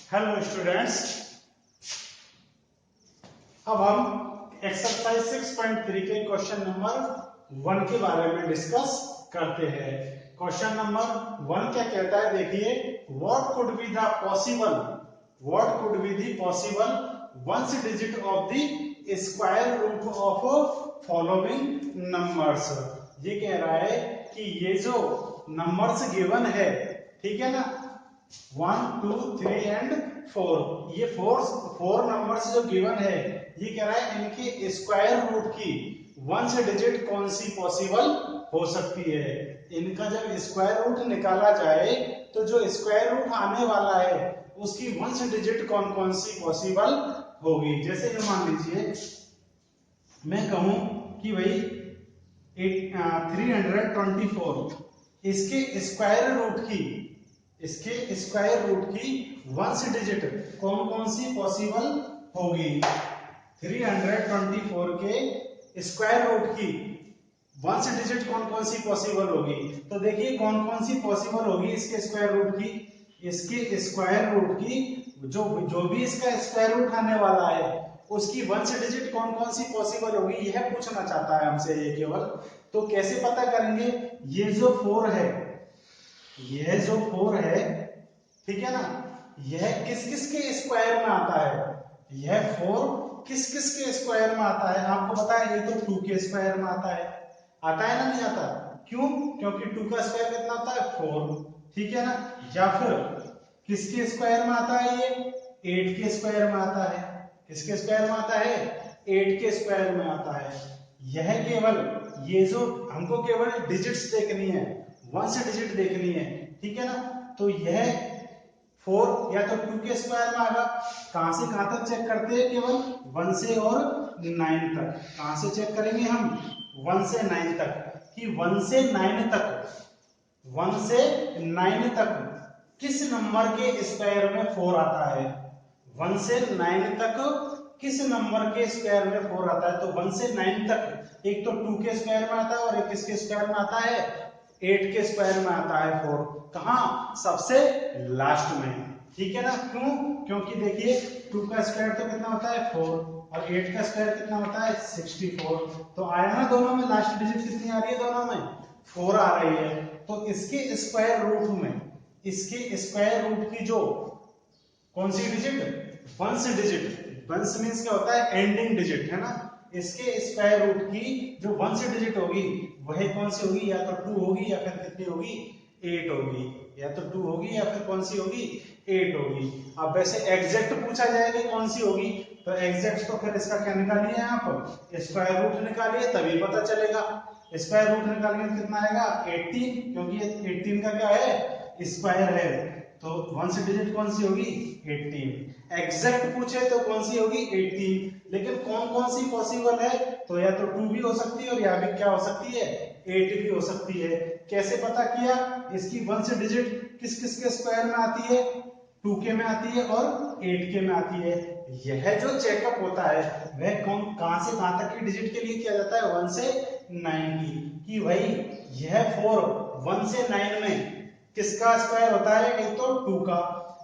Hello students, अब हम exercise 6.3 के क्वेश्चन नंबर 1 के बारे में डिस्कस करते हैं। क्वेश्चन नंबर 1 क्या कहता है, देखिए, what could be the possible ones digit of the square root of following numbers. ये कह रहा है कि ये जो नंबर्स गिवन है, ठीक है ना, 1, 2, 3 एंड 4, ये फोर नंबर्स जो गिवन है, ये कह रहा है इनके स्क्वायर रूट की वंस डिजिट कौन सी पॉसिबल हो सकती है। इनका जब स्क्वायर रूट निकाला जाए तो जो स्क्वायर रूट आने वाला है उसकी वंस डिजिट कौन कौन सी पॉसिबल होगी। जैसे कि मान लीजिए मैं कहूं कि भाई 324, इसके स्क्वायर रूट की वंस डिजिट कौन कौन सी पॉसिबल होगी। 324 के स्क्वायर रूट की वंस डिजिट कौन कौन सी पॉसिबल होगी। तो देखिए कौन कौन सी पॉसिबल होगी इसके स्क्वायर रूट की। इसके स्क्वायर रूट की जो भी इसका स्क्वायर रूट आने वाला है उसकी वंस डिजिट कौन कौन सी पॉसिबल होगी, यह पूछना चाहता है हमसे ये केवल। तो कैसे पता करेंगे, ये जो 4 है, यह जो 4 है, ठीक है ना, यह किस किस के स्क्वायर में आता है, यह 4 किस किस के स्क्वायर में आता है। आपको पता है ये तो 2 के स्क्वायर में आता है ना, नहीं आता? क्यों? क्योंकि 2 का स्क्वायर कितना होता है, 4, ठीक है ना। या फिर किसके स्क्वायर में आता है, ये 8 के स्क्वायर में आता है। किसके स्क्वायर में आता है, 8 के स्क्वायर में आता है। यह केवल ये जो हमको केवल डिजिट्स देखनी है, वंस डिजिट देखनी है, ठीक है ना। तो यह 4 या तो 2 के स्क्वायर में आएगा। कहां से कहां तक चेक करते हैं, केवल 1 से और 9 तक। कहां से चेक करेंगे हम, 1 से 9 तक, कि 1 से 9 तक किस नंबर के स्क्वायर में 4 आता है। 1 से 9 तक किस नंबर के स्क्वायर में 4 आता है। तो 1 से 9 तक एक तो 2 के स्क्वायर में आता है और एक किसके स्क्वायर में आता है, 8 के स्क्वायर में आता है 4। कहां, सबसे लास्ट में, ठीक है ना। क्यों? क्योंकि देखिए 2 का स्क्वायर तो कितना होता है, 4, और 8 का स्क्वायर कितना होता है, 64। तो आया ना, दोनों में लास्ट डिजिट कितनी आ रही है, दोनों में 4 आ रही है। तो इसके स्क्वायर रूट में, इसके स्क्वायर रूट की जो कौन सी डिजिट, वंस डिजिट, वंस मींस क्या होता है, एंडिंग डिजिट, है ना। इसके स्क्वायर रूट की जो वंस डिजिट होगी वह कौन सी होगी, या तो 2 होगी या फिर कितनी होगी, 8 होगी। या तो 2 होगी या फिर कौन सी होगी, 8 होगी। अब वैसे एग्जैक्ट पूछा जाएगा कौन सी होगी, तो एग्जैक्ट तो फिर इसका क्या निकालिए, आप स्क्वायर रूट निकालिए तभी पता चलेगा। स्क्वायर रूट निकालेंगे कितना आएगा, 18, क्योंकि 18 का क्या है, स्क्वायर है। तो वंस डिजिट कौन सी होगी, 18। एग्जैक्ट पूछे तो कौन सी होगी, 18। लेकिन कौन कौन सी पॉसिबल है, तो या तो 2 भी हो सकती है और या भी क्या हो सकती है, 8 भी हो सकती है। कैसे पता किया, इसकी वंस डिजिट किस किस के स्क्वायर में आती है, 2 के में आती है और 8 के में आती है। यह जो चेकअप होता है वह कहां से कहां तक की डिजिट के लिए किया जाता है, 1 से 9 की, कि भाई यह 4 1 से 9 में किसका स्क्वायर होता है, एक तो 2 का,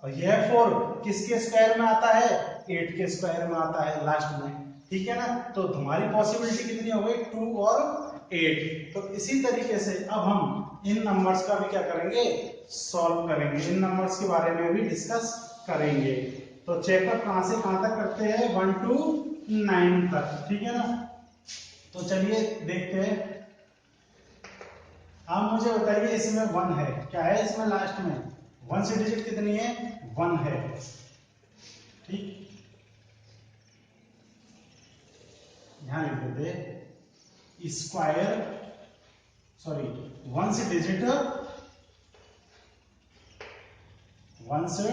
और यह 4 किसके स्क्वायर में आता है, 8 के स्क्वायर में आता है लास्ट में, ठीक है ना। तो हमारी पॉसिबिलिटी कितनी हो गई, 2 और 8। तो इसी तरीके से अब हम इन नंबर्स का भी क्या करेंगे, सॉल्व करेंगे, इन नंबर्स के बारे में भी डिस्कस करेंगे। तो चेकअप कहां से कहां तक करते हैं, 1 to 9 तक, ठीक है ना। तो चलिए देखते हैं। आप मुझे बताइए, इसमें 1 है, क्या है इसमें लास्ट में, 1 से डिजिट कितनी है, 1 है, ठीक। यहां लिख देते स्क्वायर, सॉरी, 1 से डिजिट, 1 से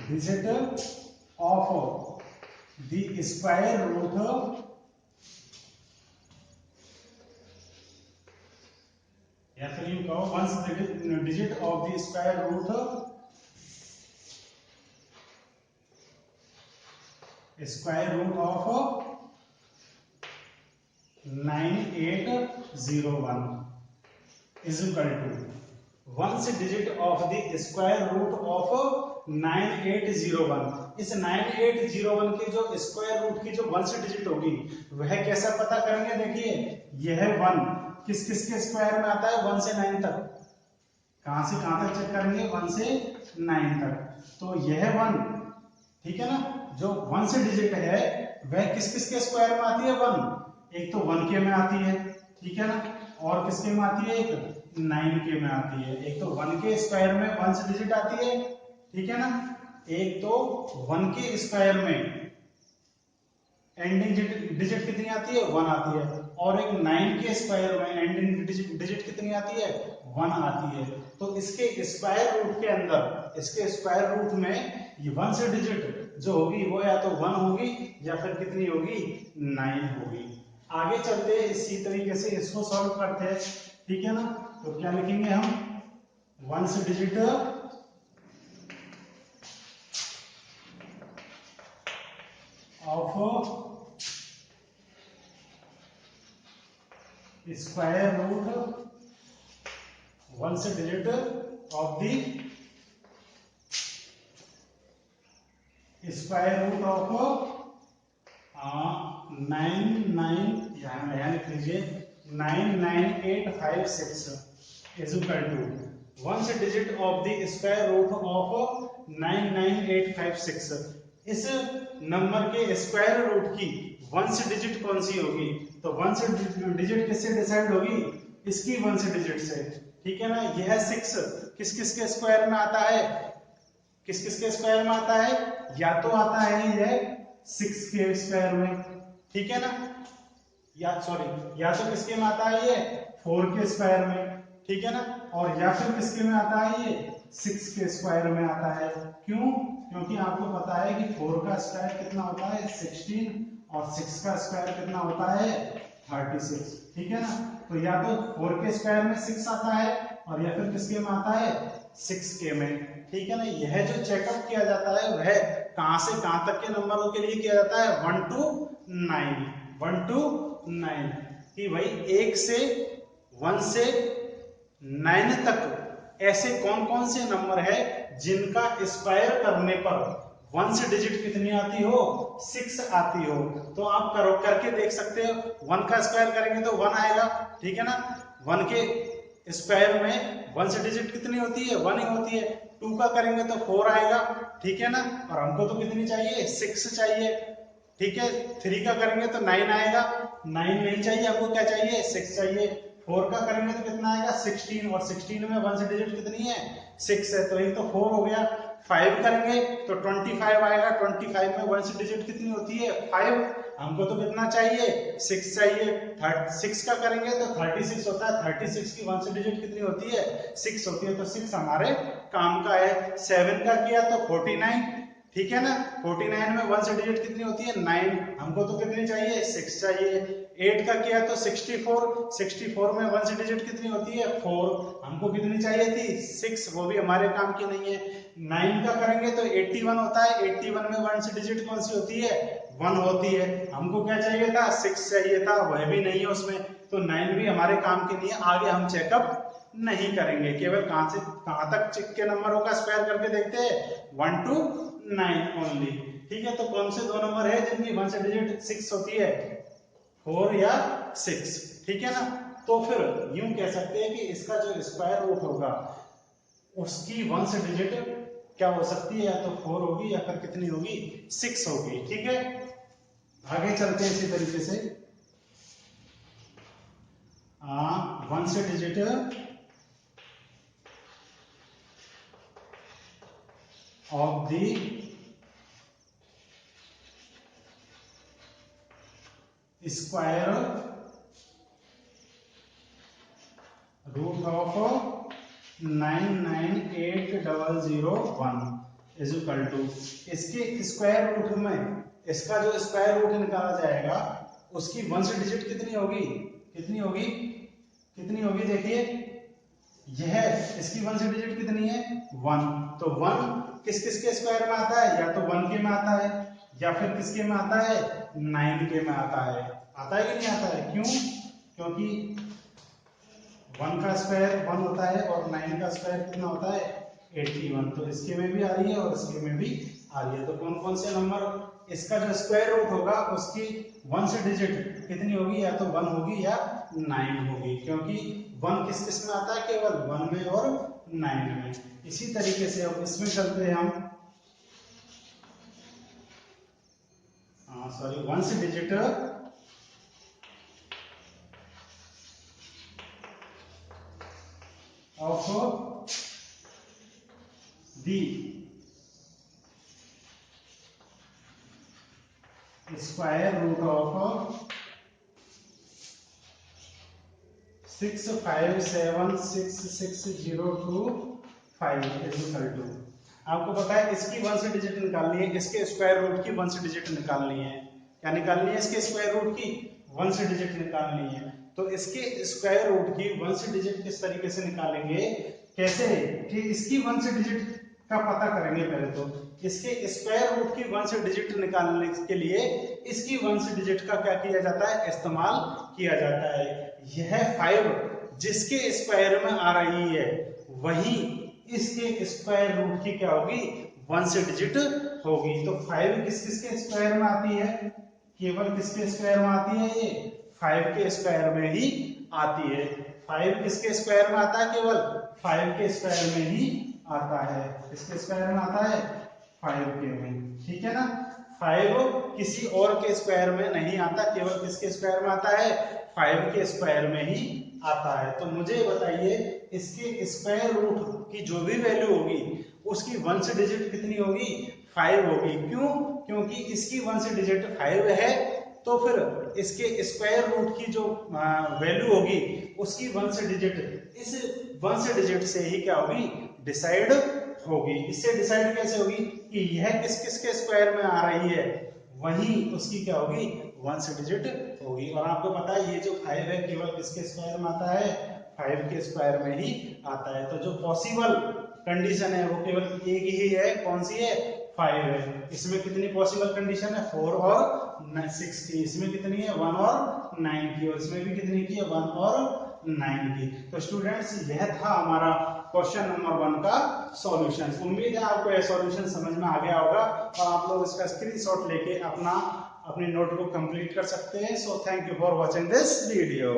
digit of the square root, या फिर यू कहो 1 से digit of the square root, square root of 9801 is equal to ones digit of the square root of 9801। इस 9801 के जो स्क्वायर रूट की जो वंस डिजिट होगी वह कैसा पता करेंगे? देखिए यह 1 किस किस के स्क्वायर में आता है? 1 से 9 तक। कहां से कहां तक चेक करेंगे? 1 से 9 तक। तो यह 1, ठीक है ना, जो वंस डिजिट है वह किस किस के स्क्वायर में आती है? 1। एक तो 1 के में आती है, ठीक है ना, और किसके में आती है? एक 9 के में आती है। एक तो 1 के स्क्वायर में वंस डिजिट आती है, ठीक है ना, एक तो 1 के स्क्वायर में एंडिंग डिजिट कितनी आती है? 1 आती है, और एक 9 के स्क्वायर में एंडिंग डिजिट कितनी आती है? 1 आती है। तो इसके स्क्वायर रूट के अंदर, इसके स्क्वायर रूट में ये वंस डिजिट जो होगी वो या तो 1 होगी या फिर कितनी होगी? 9 होगी। आगे चलते हैं, इसी तरीके से इसको सॉल्व करते हैं, ठीक है ना। तो क्या लिखेंगे हम? Ones digit of square root, ones digit of the square root of 9 लिख लीजिए 99856 is equal to ones digit of the square root of 99856। इस नंबर के स्क्वायर रूट की वंस डिजिट कौन सी होगी? तो वंस डिजिट किससे डिसाइड होगी? इसकी वंस डिजिट से, ठीक है ना। यह 6 किस किस के स्क्वायर में आता है? किस किस के स्क्वायर में आता है? या तो आता है यह 6 के स्क्वायर में, ठीक है ना, या सॉरी या तो किसके में आता है? ये 4 के स्क्वायर में, ठीक है ना, और या फिर किसके में आता है? ये 6 के स्क्वायर में आता है। क्यों? क्योंकि आपको पता है कि 4 का स्क्वायर कितना होता है? 16, और 6 का स्क्वायर कितना होता है? 36, ठीक है ना। तो या तो 4 के स्क्वायर में 6 आता है, और या फिर किसके में आता है? 6 के में, ठीक है ना। यह जो चेकअप किया जाता है वह कहां से कहां तक के नंबरों के लिए किया जाता है? 1 to 9, 1 to 9, कि भाई 1 से 1 से 9 तक ऐसे कौन कौन से नंबर है जिनका स्क्वायर करने पर वंस डिजिट कितनी आती हो? 6 आती हो। तो आप करो करके देख सकते हो, 1 का स्क्वायर करेंगे तो 1 आएगा, ठीक है ना। 1 के स्क्वायर में वंस डिजिट कितनी होती है? 1 ही होती है। 2 का करेंगे तो 4 आएगा, ठीक है ना, और हमको तो कितनी चाहिए? 6 चाहिए, ठीक है। 3 का करेंगे तो 9 आएगा, 9 नहीं चाहिए हमको, क्या चाहिए? 6 चाहिए। 4 का करेंगे तो कितना आएगा? 16, और 16 में वंस डिजिट कितनी है? 6 है, तो एक तो 4 हो गया। 5 करेंगे तो 25 आएगा, 25 में वंस डिजिट कितनी होती है? 5। हमको तो कितना चाहिए? 6 चाहिए। 6 का करेंगे तो 36 होता है, 36 की वंस डिजिट कितनी होती है? 6 होती है, तो 6 हमारे काम का है। 7 का किया तो 49, ठीक है ना, 49 में वंस डिजिट कितनी होती है? 9। हमको तो कितनी चाहिए? 6 चाहिए। 8 का किया तो 64, 64 में वंस डिजिट कितनी होती है? 4। हमको कितनी चाहिए थी? 6, वो भी हमारे काम की नहीं है। 9 का करेंगे तो 81 होता है, 81 में वंस डिजिट कौन सी होती है? 1 होती है। हमको क्या चाहिए था? 6 चाहिए था, वह भी नहीं है उसमें, तो 9 भी हमारे काम की नहीं है। आगे हम चेकअप नहीं करेंगे, केवल कहां से कहां तक चिक के नंबरों का स्क्वायर करके देखते हैं? 1 to 9 ओनली, ठीक है। तो कौन से दो नंबर है जिनकी वंस डिजिट 6 होती है? 4 या 6, ठीक है ना। तो फिर यूं कह सकते हैं कि इसका जो स्क्वायर रूट होगा उसकी वंस डिजिट क्या हो सकती है? या तो 4 होगी या फिर कितनी होगी? 6 होगी, ठीक है। आगे चलते हैं इसी तरीके से। Ones digit of the square root of 998001 is equal to, इसके स्क्वायर रूट में इसका जो स्क्वायर रूट निकाला जाएगा उसकी वंस डिजिट कितनी होगी? कितनी होगी? कितनी होगी? देखिए यह इसकी वंस डिजिट कितनी है? 1। तो 1 किस किस के स्क्वायर में आता है? या तो 1 के में आता है, या फिर किसके में आता है? 9 के में आता है। आता है कि नहीं आता है? क्यों? क्योंकि 1 का स्क्वायर 1 होता है और 9 का स्क्वायर कितना होता है 81। तो इसके में भी आ रही है और इसके में भी आ रही है। तो कौन कौन से नंबर, इसका जो स्क्वायर रूट होगा उसकी 1 से डिजिट कितनी होगी, या तो 1 होगी या 9 होगी, क्योंकि 1 किस किस में आता है, केवल 1 में और 9 में। इसी तरीके से अब इसमें चलते हैं हम, सॉरी 1 से digit of the square root of 6576602 आपको पता है इसकी 1 से डिजिट निकालनी है, इसके स्क्वायर रूट की 1 से डिजिट निकालनी है। क्या निकालनी है, इसके स्क्वायर रूट की 1 से डिजिट निकालनी है। तो इसके स्क्वायर रूट की 1 से डिजिट किस तरीके से निकालेंगे, कैसे कि इसकी 1 से डिजिट का पता करेंगे। पहले तो इसके स्क्वायर रूट की 1 से डिजिट निकालने के लिए इसकी 1 से डिजिट का क्या किया जाता है, इस्तेमाल किया जाता है। यह 5 जिसके स्क्वायर में आ रही है वही इसके स्क्वायर रूट की क्या होगी, 1 से डिजिट होगी। तो 5 किस किसके स्क्वायर में आती है, केवल किसके स्क्वायर में आती है, ये 5 के स्क्वायर में ही आती है। 5 किसके स्क्वायर में आता है, केवल 5 के स्क्वायर में ही आता है। किसके स्क्वायर में आता है, 5 के में, ठीक है ना। 5 किसी और के स्क्वायर में नहीं आता, केवल किसके स्क्वायर में आता है, 5 के स्क्वायर में ही आता है। तो मुझे बताइए इसके स्क्वायर रूट की जो भी वैल्यू होगी उसकी 1 से डिजिट कितनी होगी, 5 होगी। क्यों, क्योंकि इसकी 1 से डिजिट 5 है, तो फिर इसके स्क्वायर रूट की जो वैल्यू होगी उसकी 1 से डिजिट इस 1 से डिजिट से ही क्या होगी, डिसाइड होगी। इससे डिसाइड कैसे होगी कि यह किस किस के स्क्वायर में आ रही है, वहीं उसकी क्या होगी, 1 से डिजिट होगी। और आपको पता है ये जो 5 है केवल किसके स्क्वायर में आता है, 5 के स्क्वायर में ही आता है। तो जो पॉसिबल कंडीशन है वो केवल एक ही है, कौन सी है, 5 है। इसमें कितनी पॉसिबल कंडीशन है, 4 और 6 की। इसमें कितनी है, 1 और 9 की। और इसमें भी कितनी की है, 1 और 9 की। तो स्टूडेंट्स यह था हमारा क्वेश्चन नंबर 1 का सॉल्यूशन। उम्मीद है आपको यह सॉल्यूशन समझ में आ गया होगा और आप लोग इसका स्क्रीनशॉट लेके अपनी नोटबुक कंप्लीट कर सकते हैं। So thank you for watching this video.